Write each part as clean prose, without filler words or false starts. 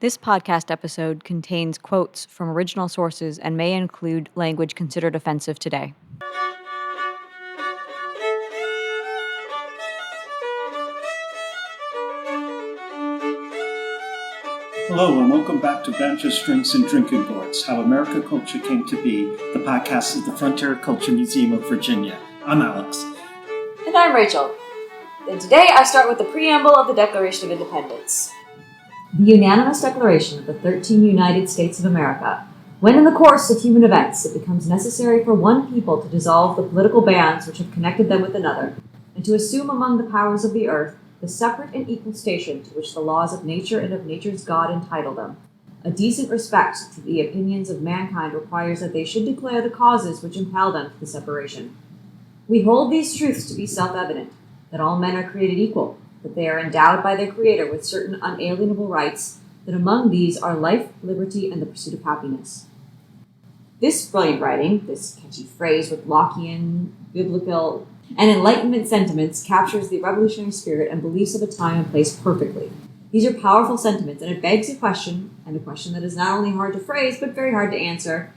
This podcast episode contains quotes from original sources and may include language considered offensive today. Hello and welcome back to Banjo Strings and Drinking Boards, How America Culture Came to Be, the podcast of the Frontier Culture Museum of Virginia. I'm Alex. And I'm Rachel. And today I start with the preamble of the Declaration of Independence. The unanimous declaration of the 13 United States of America, when in the course of human events it becomes necessary for one people to dissolve the political bands which have connected them with another, and to assume among the powers of the earth the separate and equal station to which the laws of nature and of nature's God entitle them. A decent respect to the opinions of mankind requires that they should declare the causes which impel them to the separation. We hold these truths to be self-evident, that all men are created equal, that they are endowed by their Creator with certain unalienable rights, that among these are life, liberty, and the pursuit of happiness. This brilliant writing, this catchy phrase with Lockean, biblical, and Enlightenment sentiments captures the revolutionary spirit and beliefs of a time and place perfectly. These are powerful sentiments, and it begs a question, and a question that is not only hard to phrase, but very hard to answer.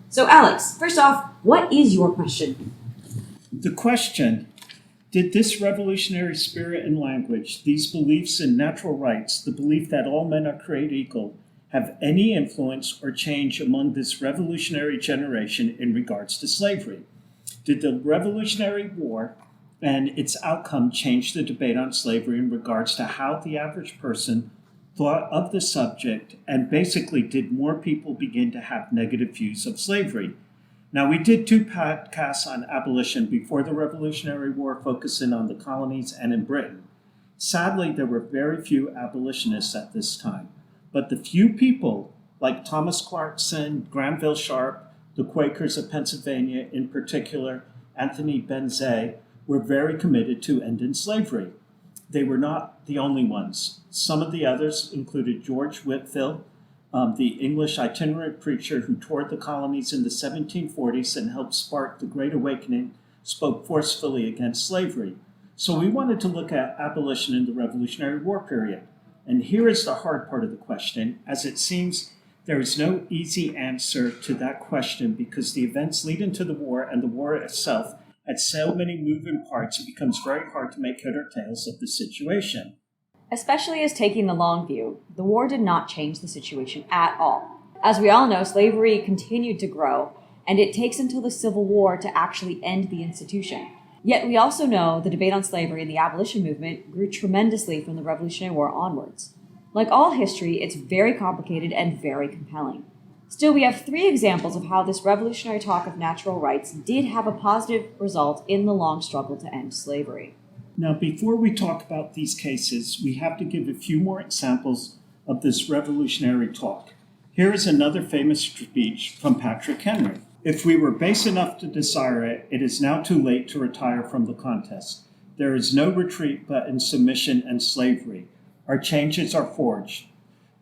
So, Alex, first off, what is your question? The question: did this revolutionary spirit and language, these beliefs in natural rights, the belief that all men are created equal, have any influence or change among this revolutionary generation in regards to slavery? Did the Revolutionary War and its outcome change the debate on slavery in regards to how the average person thought of the subject, and basically did more people begin to have negative views of slavery? Now, we did 2 podcasts on abolition before the Revolutionary War, focusing on the colonies and in Britain. Sadly, there were very few abolitionists at this time, but the few people like Thomas Clarkson, Granville Sharp, the Quakers of Pennsylvania, in particular, Anthony Benzie, were very committed to ending slavery. They were not the only ones. Some of the others included George Whitefield, the English itinerant preacher who toured the colonies in the 1740s and helped spark the Great Awakening, spoke forcefully against slavery. So we wanted to look at abolition in the Revolutionary War period. And here is the hard part of the question, as it seems there is no easy answer to that question because the events leading to the war and the war itself had so many moving parts, it becomes very hard to make head or tails of the situation. Especially as taking the long view, the war did not change the situation at all. As we all know, slavery continued to grow, and it takes until the Civil War to actually end the institution. Yet we also know the debate on slavery and the abolition movement grew tremendously from the Revolutionary War onwards. Like all history, it's very complicated and very compelling. Still, we have 3 examples of how this revolutionary talk of natural rights did have a positive result in the long struggle to end slavery. Now, before we talk about these cases, we have to give a few more examples of this revolutionary talk. Here is another famous speech from Patrick Henry. If we were base enough to desire it, it is now too late to retire from the contest. There is no retreat but in submission and slavery. Our changes are forged.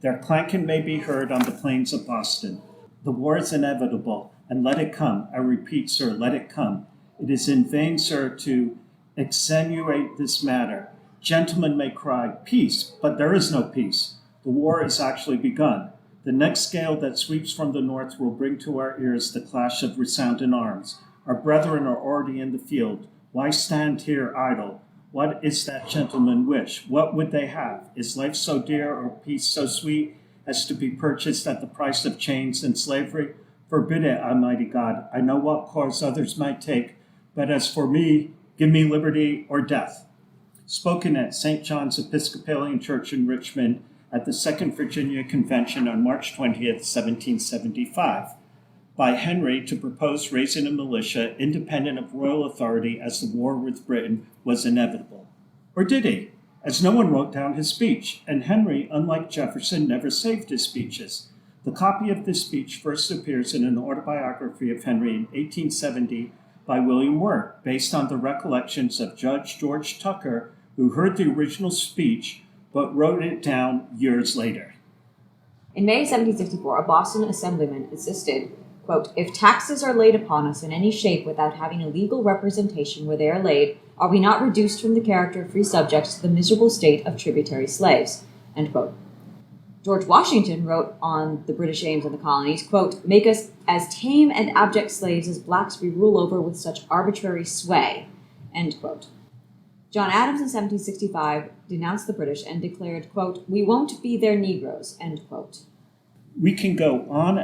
Their clanking may be heard on the plains of Boston. The war is inevitable, and let it come. I repeat, sir, let it come. It is in vain, sir, to extenuate this matter. Gentlemen may cry, peace, but there is no peace. The war is actually begun. The next gale that sweeps from the north will bring to our ears the clash of resounding arms. Our brethren are already in the field. Why stand here idle? What is that gentleman wish? What would they have? Is life so dear or peace so sweet as to be purchased at the price of chains and slavery? Forbid it, Almighty God. I know what course others might take, but as for me, give me liberty or death. Spoken at St. John's Episcopalian Church in Richmond at the Second Virginia Convention on March 20th, 1775, by Henry to propose raising a militia independent of royal authority as the war with Britain was inevitable. Or did he? As no one wrote down his speech, and Henry, unlike Jefferson, never saved his speeches. The copy of this speech first appears in an autobiography of Henry in 1870 by William Wirt, based on the recollections of Judge George Tucker, who heard the original speech but wrote it down years later. In May 1764, a Boston assemblyman insisted, quote, if taxes are laid upon us in any shape without having a legal representation where they are laid, are we not reduced from the character of free subjects to the miserable state of tributary slaves? End quote. George Washington wrote on the British aims in the colonies, quote, "Make us as tame and abject slaves as blacks we rule over with such arbitrary sway," end quote. John Adams in 1765 denounced the British and declared, quote, "We won't be their Negroes," end quote. We can go on,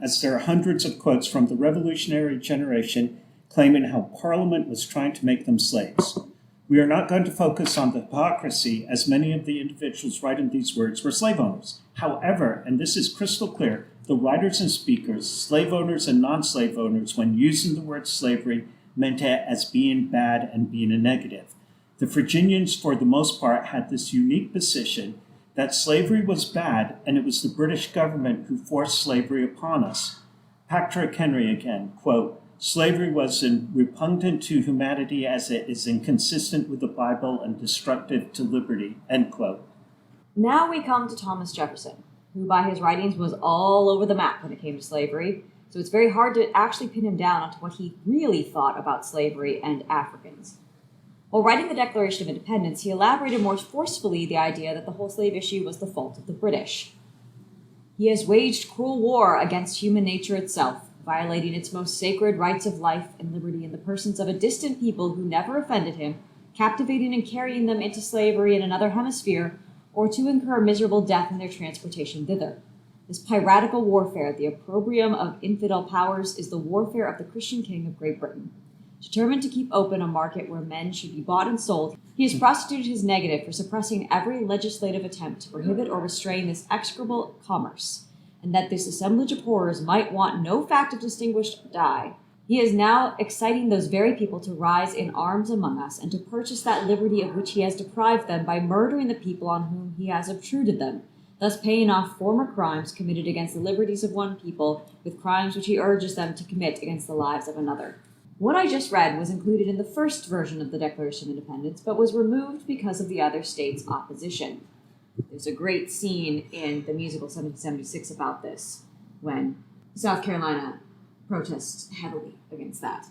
as there are hundreds of quotes from the revolutionary generation claiming how Parliament was trying to make them slaves. We are not going to focus on the hypocrisy, as many of the individuals writing these words were slave owners. However, and this is crystal clear, the writers and speakers, slave owners and non-slave owners, when using the word slavery, meant it as being bad and being a negative. The Virginians, for the most part, had this unique position that slavery was bad, and it was the British government who forced slavery upon us. Patrick Henry again, quote, "Slavery was repugnant to humanity as it is inconsistent with the Bible and destructive to liberty," end quote. Now we come to Thomas Jefferson, who by his writings was all over the map when it came to slavery, so it's very hard to actually pin him down onto what he really thought about slavery and Africans. While writing the Declaration of Independence, he elaborated more forcefully the idea that the whole slave issue was the fault of the British. He has waged cruel war against human nature itself, violating its most sacred rights of life and liberty in the persons of a distant people who never offended him, captivating and carrying them into slavery in another hemisphere, or to incur miserable death in their transportation thither. This piratical warfare, the opprobrium of infidel powers, is the warfare of the Christian king of Great Britain. Determined to keep open a market where men should be bought and sold, he has prostituted his negative for suppressing every legislative attempt to prohibit or restrain this execrable commerce, and that this assemblage of horrors might want no fact of distinguished dye. He is now exciting those very people to rise in arms among us, and to purchase that liberty of which he has deprived them by murdering the people on whom he has obtruded them, thus paying off former crimes committed against the liberties of one people with crimes which he urges them to commit against the lives of another. What I just read was included in the first version of the Declaration of Independence, but was removed because of the other states' opposition. There's a great scene in the musical 1776 about this, when South Carolina protests heavily against that.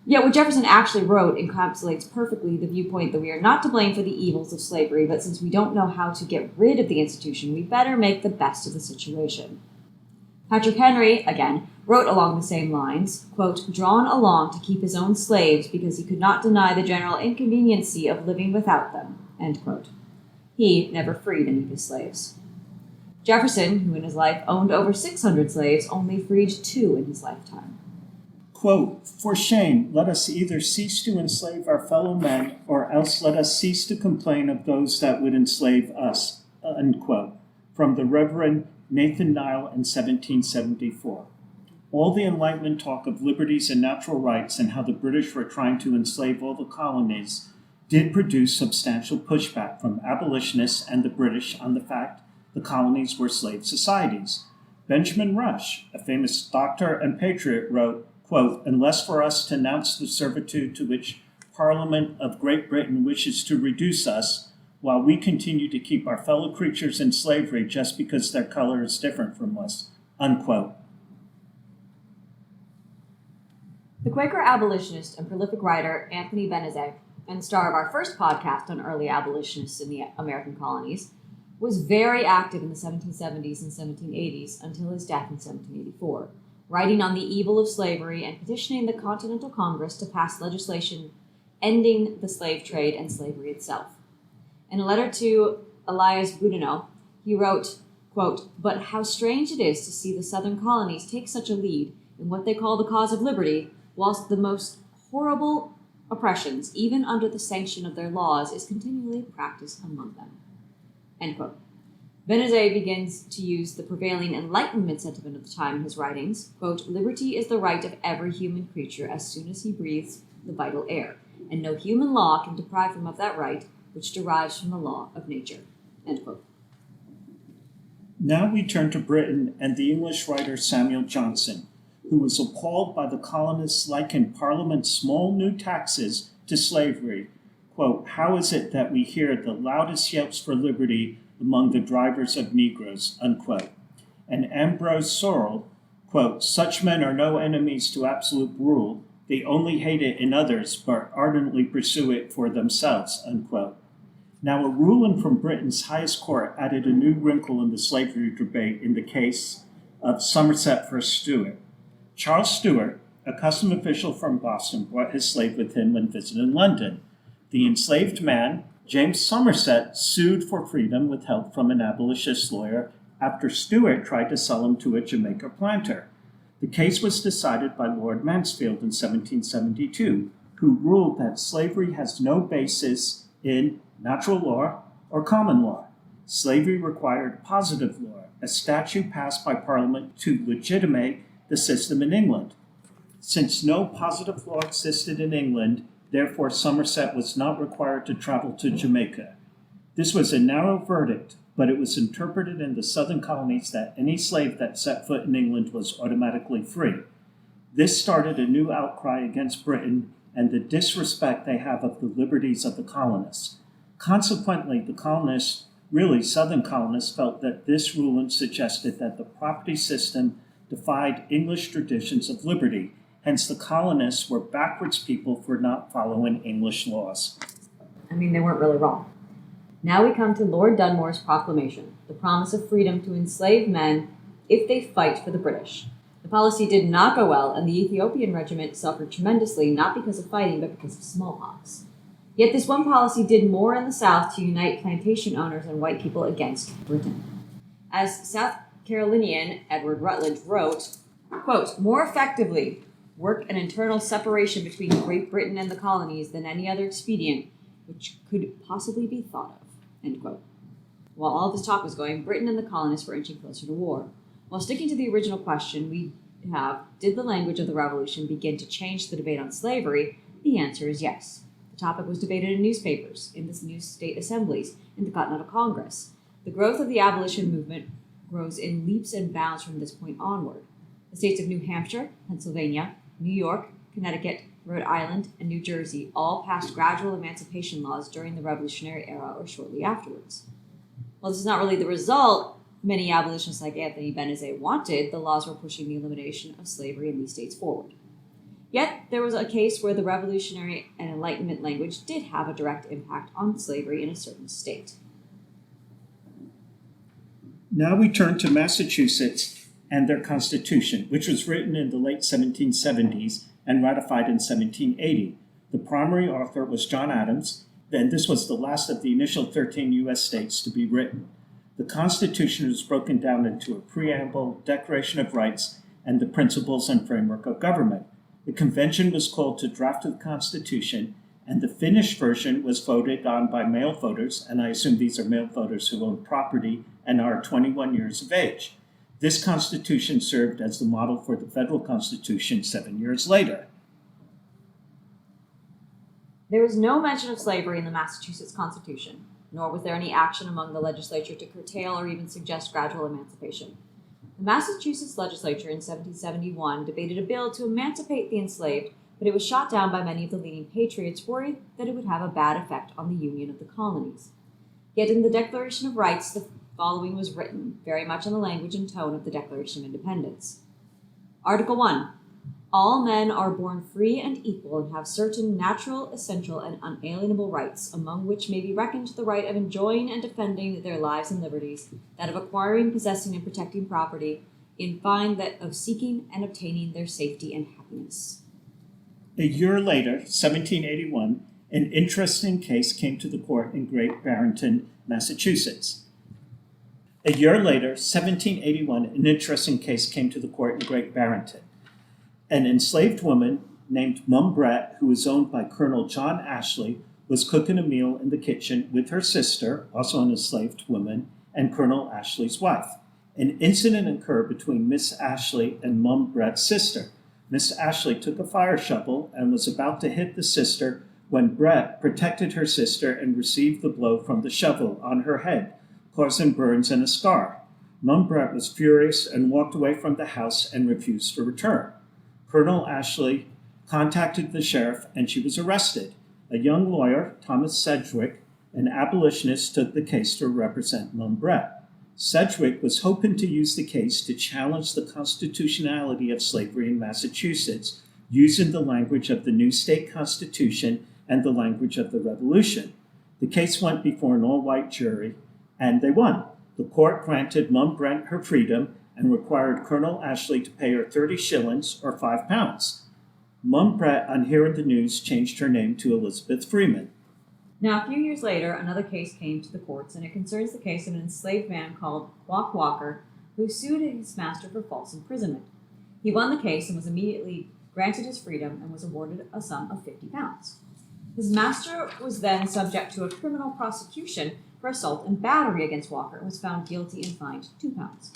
Yet what Jefferson actually wrote encapsulates perfectly the viewpoint that we are not to blame for the evils of slavery, but since we don't know how to get rid of the institution, we better make the best of the situation. Patrick Henry, again, wrote along the same lines, quote, "Drawn along to keep his own slaves because he could not deny the general inconveniency of living without them," end quote. He never freed any of his slaves. Jefferson, who in his life owned over 600 slaves, only freed 2 in his lifetime. Quote, "For shame, let us either cease to enslave our fellow men, or else let us cease to complain of those that would enslave us," unquote, from the Reverend Nathan Nile in 1774. All the Enlightenment talk of liberties and natural rights and how the British were trying to enslave all the colonies did produce substantial pushback from abolitionists and the British on the fact the colonies were slave societies. Benjamin Rush, a famous doctor and patriot, wrote, quote, "Unless for us to announce the servitude to which Parliament of Great Britain wishes to reduce us, while we continue to keep our fellow creatures in slavery just because their color is different from us," unquote. The Quaker abolitionist and prolific writer N.B This, and star of our first podcast on early abolitionists in the American colonies, was very active in the 1770s and 1780s until his death in 1784, writing on the evil of slavery and petitioning the Continental Congress to pass legislation ending the slave trade and slavery itself. In a letter to Elias Boudinot, he wrote, quote, "But how strange it is to see the southern colonies take such a lead in what they call the cause of liberty, whilst the most horrible oppressions, even under the sanction of their laws, is continually practiced among them." End quote. Benezet begins to use the prevailing Enlightenment sentiment of the time in his writings, quote, "Liberty is the right of every human creature as soon as he breathes the vital air, and no human law can deprive him of that right, which derives from the law of nature." End quote. Now we turn to Britain and the English writer Samuel Johnson, who was appalled by the colonists likened Parliament's small new taxes to slavery. Quote, "How is it that we hear the loudest yelps for liberty among the drivers of Negroes," unquote. And Ambrose Sorel, quote, "Such men are no enemies to absolute rule. They only hate it in others, but ardently pursue it for themselves," unquote. Now, a ruling from Britain's highest court added a new wrinkle in the slavery debate in the case of Somerset v. Stewart. Charles Stewart, a custom official from Boston, brought his slave with him when visiting London. The enslaved man, James Somerset, sued for freedom with help from an abolitionist lawyer after Stewart tried to sell him to a Jamaica planter. The case was decided by Lord Mansfield in 1772, who ruled that slavery has no basis in natural law or common law. Slavery required positive law, a statute passed by Parliament to legitimate the system in England. Since no positive law existed in England, therefore Somerset was not required to travel to Jamaica. This was a narrow verdict, but it was interpreted in the southern colonies that any slave that set foot in England was automatically free. This started a new outcry against Britain and the disrespect they have of the liberties of the colonists. Consequently, the colonists, really southern colonists, felt that this ruling suggested that the property system defied English traditions of liberty. Hence, the colonists were backwards people for not following English laws. I mean, they weren't really wrong. Now we come to Lord Dunmore's proclamation, the promise of freedom to enslave men if they fight for the British. The policy did not go well, and the Ethiopian regiment suffered tremendously, not because of fighting, but because of smallpox. Yet this one policy did more in the South to unite plantation owners and white people against Britain. As South Carolinian Edward Rutledge wrote, quote, "More effectively work an internal separation between Great Britain and the colonies than any other expedient which could possibly be thought of," end quote. While all this talk was going, Britain and the colonists were inching closer to war. While sticking to the original question we have, did the language of the Revolution begin to change the debate on slavery? The answer is yes. The topic was debated in newspapers, in the new state assemblies, in the Continental Congress. The growth of the abolition movement grows in leaps and bounds from this point onward. The states of New Hampshire, Pennsylvania, New York, Connecticut, Rhode Island, and New Jersey all passed gradual emancipation laws during the Revolutionary era or shortly afterwards. While this is not really the result many abolitionists like Anthony Benezet wanted, the laws were pushing the elimination of slavery in these states forward. Yet, there was a case where the Revolutionary and Enlightenment language did have a direct impact on slavery in a certain state. Now we turn to Massachusetts and their Constitution, which was written in the late 1770s and ratified in 1780. The primary author was John Adams, and this was the last of the initial 13 U.S. states to be written. The Constitution was broken down into a preamble, Declaration of Rights, and the principles and framework of government. The convention was called to draft the Constitution, and the finished version was voted on by male voters, and I assume these are male voters who own property and are 21 years of age. This Constitution served as the model for the federal Constitution 7 years later. There is no mention of slavery in the Massachusetts Constitution, nor was there any action among the legislature to curtail or even suggest gradual emancipation. The Massachusetts legislature in 1771 debated a bill to emancipate the enslaved, but it was shot down by many of the leading patriots, worried that it would have a bad effect on the union of the colonies. Yet in the Declaration of Rights, the following was written, very much in the language and tone of the Declaration of Independence. Article 1. All men are born free and equal and have certain natural, essential, and unalienable rights, among which may be reckoned the right of enjoying and defending their lives and liberties, that of acquiring, possessing, and protecting property, in fine, that of seeking and obtaining their safety and happiness. A year later, 1781, an interesting case came to the court in Great Barrington, Massachusetts. A year later, 1781, an interesting case came to the court in Great Barrington. An enslaved woman named Mum Brett, who was owned by Colonel John Ashley, was cooking a meal in the kitchen with her sister, also an enslaved woman, and Colonel Ashley's wife. An incident occurred between Miss Ashley and Mum Brett's sister. Miss Ashley took a fire shovel and was about to hit the sister when Brett protected her sister and received the blow from the shovel on her head, causing burns and a scar. Mum Brett was furious and walked away from the house and refused to return. Colonel Ashley contacted the sheriff and she was arrested. A young lawyer, Thomas Sedgwick, an abolitionist, took the case to represent Mum Brett. Sedgwick was hoping to use the case to challenge the constitutionality of slavery in Massachusetts using the language of the new state constitution and the language of the Revolution. The case went before an all-white jury, and they won. The court granted Mum Brent her freedom and required Colonel Ashley to pay her 30 shillings or £5. Mum Brent, on hearing the news, changed her name to Elizabeth Freeman. Now, a few years later, another case came to the courts, and it concerns the case of an enslaved man called Walk Walker, who sued his master for false imprisonment. He won the case and was immediately granted his freedom and was awarded a sum of £50. His master was then subject to a criminal prosecution for assault and battery against Walker and was found guilty and fined £2.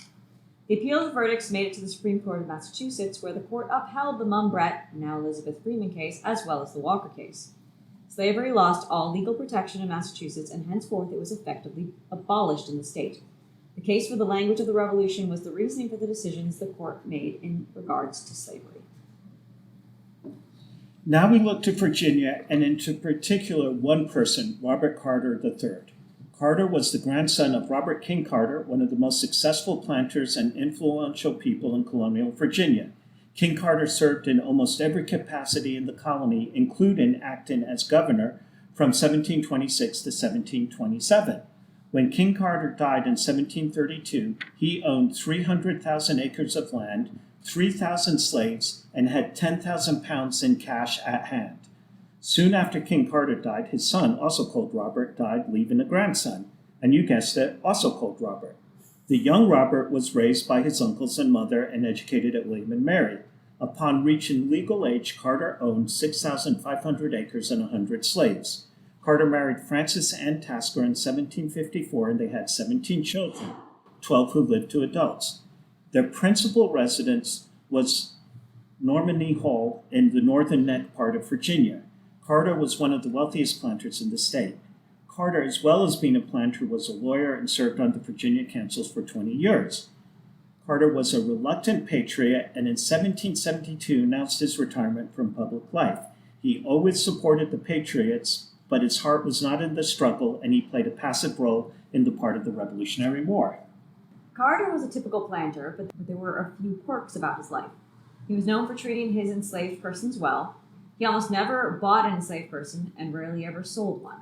The appeal of the verdicts made it to the Supreme Court of Massachusetts, where the court upheld the Mum Brent, now Elizabeth Freeman case, as well as the Walker case. Slavery lost all legal protection in Massachusetts, and henceforth it was effectively abolished in the state. The case for the language of the Revolution was the reasoning for the decisions the court made in regards to slavery. Now we look to Virginia, and into particular one person, Robert Carter III. Carter was the grandson of Robert King Carter, one of the most successful planters and influential people in colonial Virginia. King Carter served in almost every capacity in the colony, including acting as governor from 1726 to 1727. When King Carter died in 1732, he owned 300,000 acres of land, 3,000 slaves, and had 10,000 pounds in cash at hand. Soon after King Carter died, his son, also called Robert, died, leaving a grandson, and you guessed it, also called Robert. The young Robert was raised by his uncles and mother and educated at William and Mary. Upon reaching legal age, Carter owned 6,500 acres and 100 slaves. Carter married Frances Ann Tasker in 1754, and they had 17 children, 12 who lived to adults. Their principal residence was Normandy Hall in the northern neck part of Virginia. Carter was one of the wealthiest planters in the state. Carter, as well as being a planter, was a lawyer and served on the Virginia councils for 20 years. Carter was a reluctant patriot and in 1772 announced his retirement from public life. He always supported the Patriots, but his heart was not in the struggle, and he played a passive role in the part of the Revolutionary War. Carter was a typical planter, but there were a few quirks about his life. He was known for treating his enslaved persons well. He almost never bought an enslaved person and rarely ever sold one.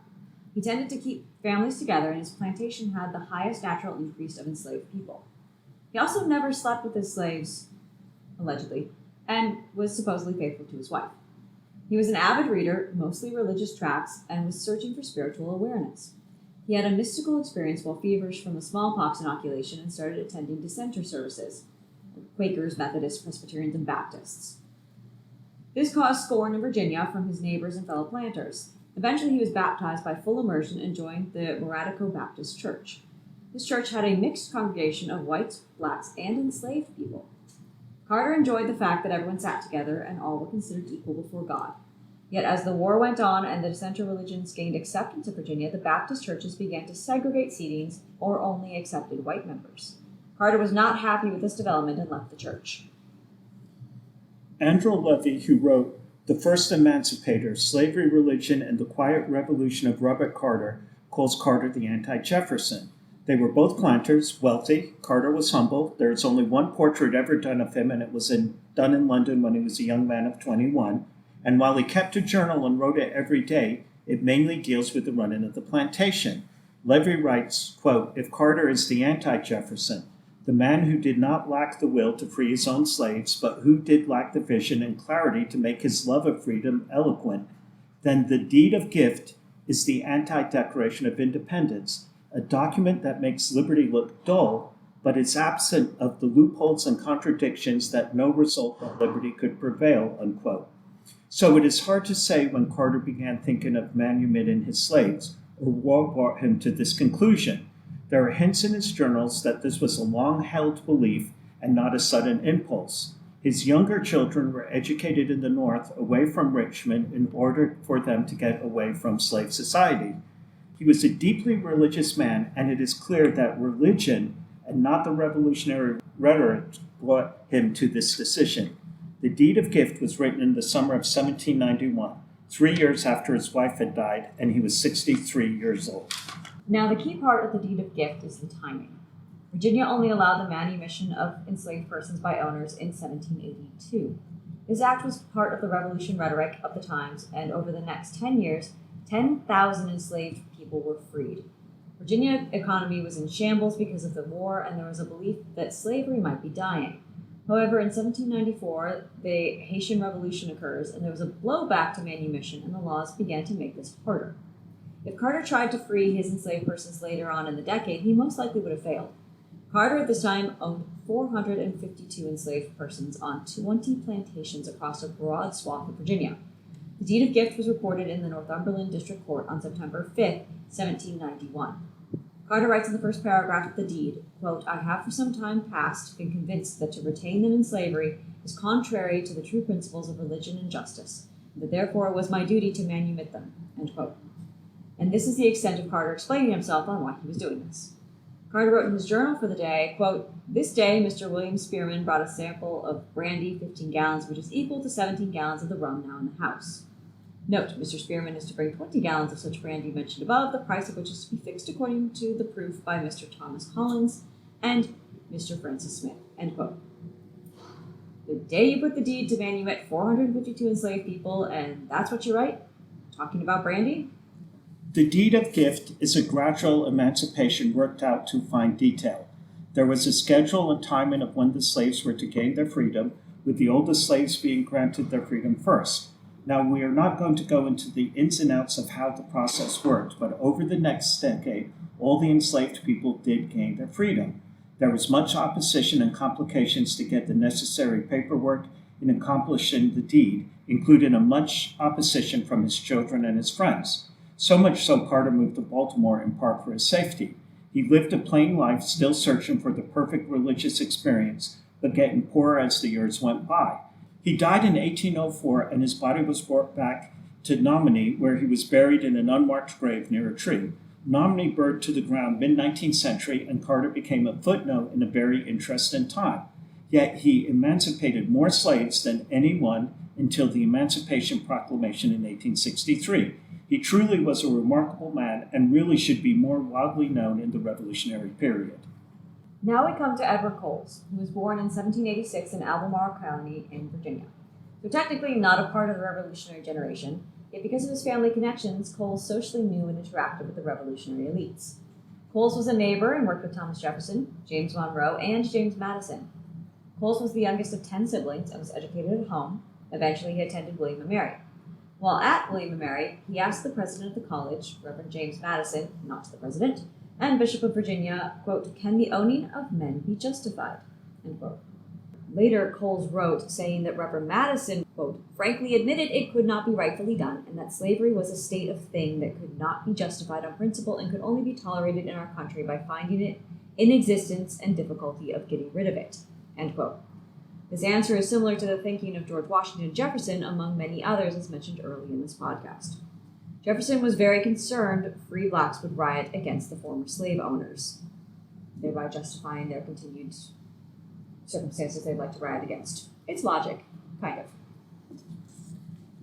He tended to keep families together, and his plantation had the highest natural increase of enslaved people. He also never slept with his slaves, allegedly, and was supposedly faithful to his wife. He was an avid reader, mostly religious tracts, and was searching for spiritual awareness. He had a mystical experience while feverish from the smallpox inoculation and started attending dissenter services, Quakers, Methodists, Presbyterians, and Baptists. This caused scorn in Virginia from his neighbors and fellow planters. Eventually, he was baptized by full immersion and joined the Moradico Baptist Church. This church had a mixed congregation of whites, blacks, and enslaved people. Carter enjoyed the fact that everyone sat together and all were considered equal before God. Yet as the war went on and the dissenter religions gained acceptance in Virginia, the Baptist churches began to segregate seatings or only accepted white members. Carter was not happy with this development and left the church. Andrew Levy, who wrote The First Emancipator, Slavery, Religion, and the Quiet Revolution of Robert Carter, calls Carter the anti-Jefferson. They were both planters, wealthy. Carter was humble. There is only one portrait ever done of him, and it was done in London when he was a young man of 21. And while he kept a journal and wrote it every day, it mainly deals with the running of the plantation. Levy writes, quote, "If Carter is the anti-Jefferson, the man who did not lack the will to free his own slaves, but who did lack the vision and clarity to make his love of freedom eloquent, then the deed of gift is the anti-Declaration of Independence, a document that makes liberty look dull, but is absent of the loopholes and contradictions that no result of liberty could prevail," unquote. So it is hard to say when Carter began thinking of manumitting his slaves, or what brought him to this conclusion. There are hints in his journals that this was a long-held belief and not a sudden impulse. His younger children were educated in the North, away from Richmond, in order for them to get away from slave society. He was a deeply religious man, and it is clear that religion and not the revolutionary rhetoric brought him to this decision. The Deed of Gift was written in the summer of 1791, 3 years after his wife had died, and he was 63 years old. Now, the key part of the Deed of Gift is the timing. Virginia only allowed the manumission of enslaved persons by owners in 1782. This act was part of the revolution rhetoric of the times, and over the next 10 years, 10,000 enslaved people people were freed. Virginia economy was in shambles because of the war, and there was a belief that slavery might be dying. However, in 1794, the Haitian Revolution occurs, and there was a blowback to manumission, and the laws began to make this harder. If Carter tried to free his enslaved persons later on in the decade, he most likely would have failed. Carter at this time owned 452 enslaved persons on 20 plantations across a broad swath of Virginia. The deed of gift was recorded in the Northumberland District Court on September 5, 1791. Carter writes in the first paragraph of the deed, quote, "I have for some time past been convinced that to retain them in slavery is contrary to the true principles of religion and justice, and that therefore it was my duty to manumit them," end quote. And this is the extent of Carter explaining himself on why he was doing this. Carter wrote in his journal for the day, quote, "This day Mr. William Spearman brought a sample of brandy, 15 gallons, which is equal to 17 gallons of the rum now in the house. Note, Mr. Spearman is to bring 20 gallons of such brandy mentioned above, the price of which is to be fixed according to the proof by Mr. Thomas Collins and Mr. Francis Smith," end quote. The day you put the deed to manumit 452 enslaved people, and that's what you write? Talking about brandy? The deed of gift is a gradual emancipation worked out to fine detail. There was a schedule and timing of when the slaves were to gain their freedom, with the oldest slaves being granted their freedom first. Now, we are not going to go into the ins and outs of how the process worked, but over the next decade, all the enslaved people did gain their freedom. There was much opposition and complications to get the necessary paperwork in accomplishing the deed, including a much opposition from his children and his friends. So much so Carter moved to Baltimore in part for his safety. He lived a plain life, still searching for the perfect religious experience, but getting poorer as the years went by. He died in 1804, and his body was brought back to Nomini, where he was buried in an unmarked grave near a tree. Nomini burned to the ground mid-19th century, and Carter became a footnote in a very interesting time. Yet he emancipated more slaves than anyone until the Emancipation Proclamation in 1863. He truly was a remarkable man and really should be more widely known in the Revolutionary period. Now we come to Edward Coles, who was born in 1786 in Albemarle County in Virginia. So technically not a part of the Revolutionary generation, yet because of his family connections, Coles socially knew and interacted with the revolutionary elites. Coles was a neighbor and worked with Thomas Jefferson, James Monroe, and James Madison. Coles was the youngest of 10 siblings and was educated at home. Eventually he attended William and Mary. While at William and Mary, he asked the president of the college, Reverend James Madison, not the president, and Bishop of Virginia, quote, "Can the owning of men be justified?" End quote. Later, Coles wrote, saying that Reverend Madison, quote, "frankly admitted it could not be rightfully done, and that slavery was a state of thing that could not be justified on principle and could only be tolerated in our country by finding it in existence and difficulty of getting rid of it." End quote. This answer is similar to the thinking of George Washington and Jefferson, among many others, as mentioned early in this podcast. Jefferson was very concerned free blacks would riot against the former slave owners, thereby justifying their continued circumstances they'd like to riot against. It's logic, kind of.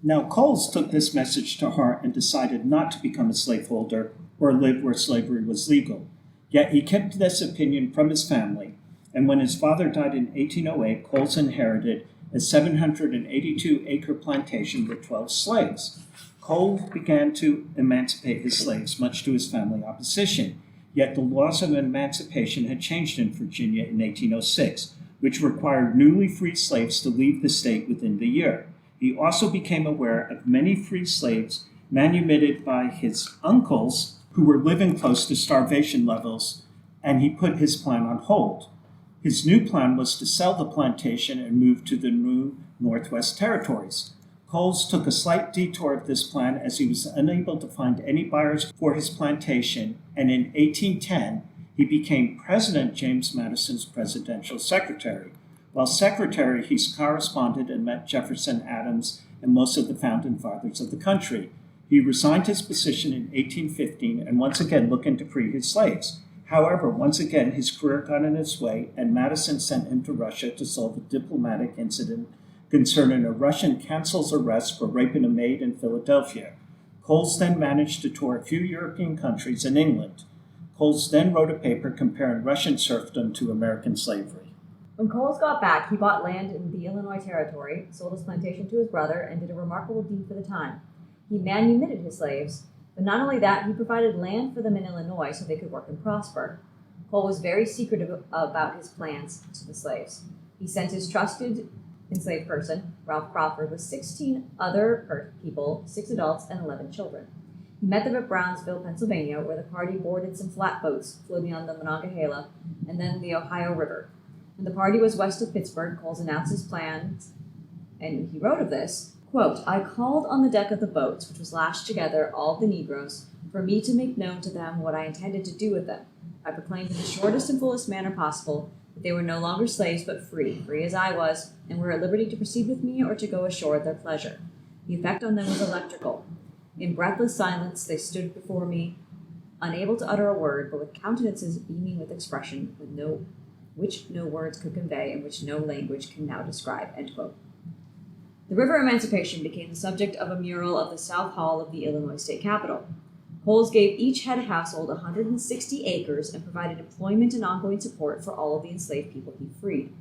Now, Coles took this message to heart and decided not to become a slaveholder or live where slavery was legal. Yet he kept this opinion from his family, and when his father died in 1808, Coles inherited a 782-acre plantation with 12 slaves. Coles began to emancipate his slaves, much to his family opposition. Yet the laws of emancipation had changed in Virginia in 1806, which required newly freed slaves to leave the state within the year. He also became aware of many free slaves manumitted by his uncles who were living close to starvation levels, and he put his plan on hold. His new plan was to sell the plantation and move to the new Northwest Territories. Coles took a slight detour of this plan as he was unable to find any buyers for his plantation, and in 1810, he became President James Madison's presidential secretary. While secretary, he corresponded and met Jefferson, Adams, and most of the founding fathers of the country. He resigned his position in 1815 and once again looking to free his slaves. However, once again, his career got in his way, and Madison sent him to Russia to solve a diplomatic incident concerning a Russian consul's arrest for raping a maid in Philadelphia. Coles then managed to tour a few European countries and England. Coles then wrote a paper comparing Russian serfdom to American slavery. When Coles got back, he bought land in the Illinois Territory, sold his plantation to his brother, and did a remarkable deed for the time. He manumitted his slaves, But not only that, he provided land for them in Illinois so they could work and prosper. Cole was very secretive about his plans to the slaves. He sent his trusted enslaved person, Ralph Crawford, with 16 other people, 6 adults, and 11 children. He met them at Brownsville, Pennsylvania, where the party boarded some flatboats floating on the Monongahela and then the Ohio River. When the party was west of Pittsburgh, Coles announced his plans, and he wrote of this, quote, "I called on the deck of the boats, which was lashed together, all the Negroes, for me to make known to them what I intended to do with them. I proclaimed in the shortest and fullest manner possible that they were no longer slaves but free as I was, and were at liberty to proceed with me or to go ashore at their pleasure. The effect on them was electrical. In breathless silence they stood before me, unable to utter a word, but with countenances beaming with expression which no words could convey and which no language can now describe." End quote. The River Emancipation became the subject of a mural of the South Hall of the Illinois State Capitol. Coles gave each head of household 160 acres and provided employment and ongoing support for all of the enslaved people he freed.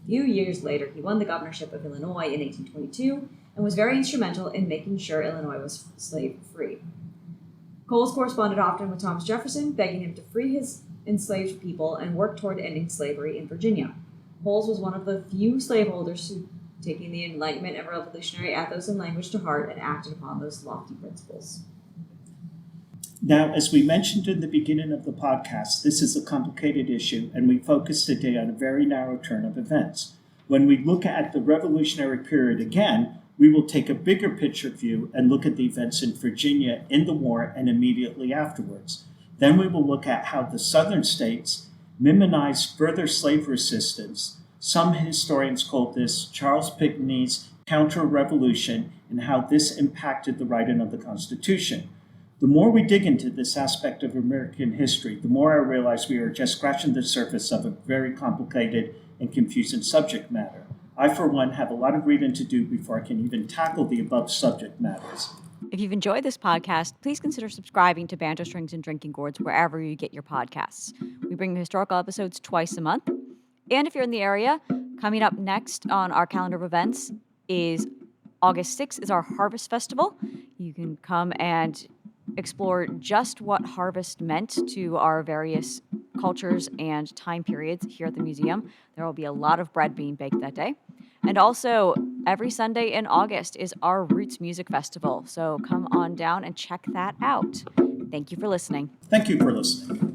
A few years later, he won the governorship of Illinois in 1822 and was very instrumental in making sure Illinois was slave-free. Coles corresponded often with Thomas Jefferson, begging him to free his enslaved people and work toward ending slavery in Virginia. Coles was one of the few slaveholders who, taking the Enlightenment and revolutionary ethos and language to heart, and acted upon those lofty principles. Now, as we mentioned in the beginning of the podcast, this is a complicated issue, and we focus today on a very narrow turn of events. When we look at the Revolutionary period again, we will take a bigger picture view and look at the events in Virginia in the war and immediately afterwards. Then we will look at how the southern states minimized further slave resistance. Some historians call this Charles Pinckney's counter-revolution, and how this impacted the writing of the Constitution. The more we dig into this aspect of American history, the more I realize we are just scratching the surface of a very complicated and confusing subject matter. I, for one, have a lot of reading to do before I can even tackle the above subject matters. If you've enjoyed this podcast, please consider subscribing to Banjo Strings and Drinking Gourds wherever you get your podcasts. We bring historical episodes twice a month. And if you're in the area, coming up next on our calendar of events is August 6th is our Harvest Festival. You can come and explore just what harvest meant to our various cultures and time periods here at the museum. There will be a lot of bread being baked that day. And also, every Sunday in August is our Roots Music Festival. So come on down and check that out. Thank you for listening. Thank you for listening.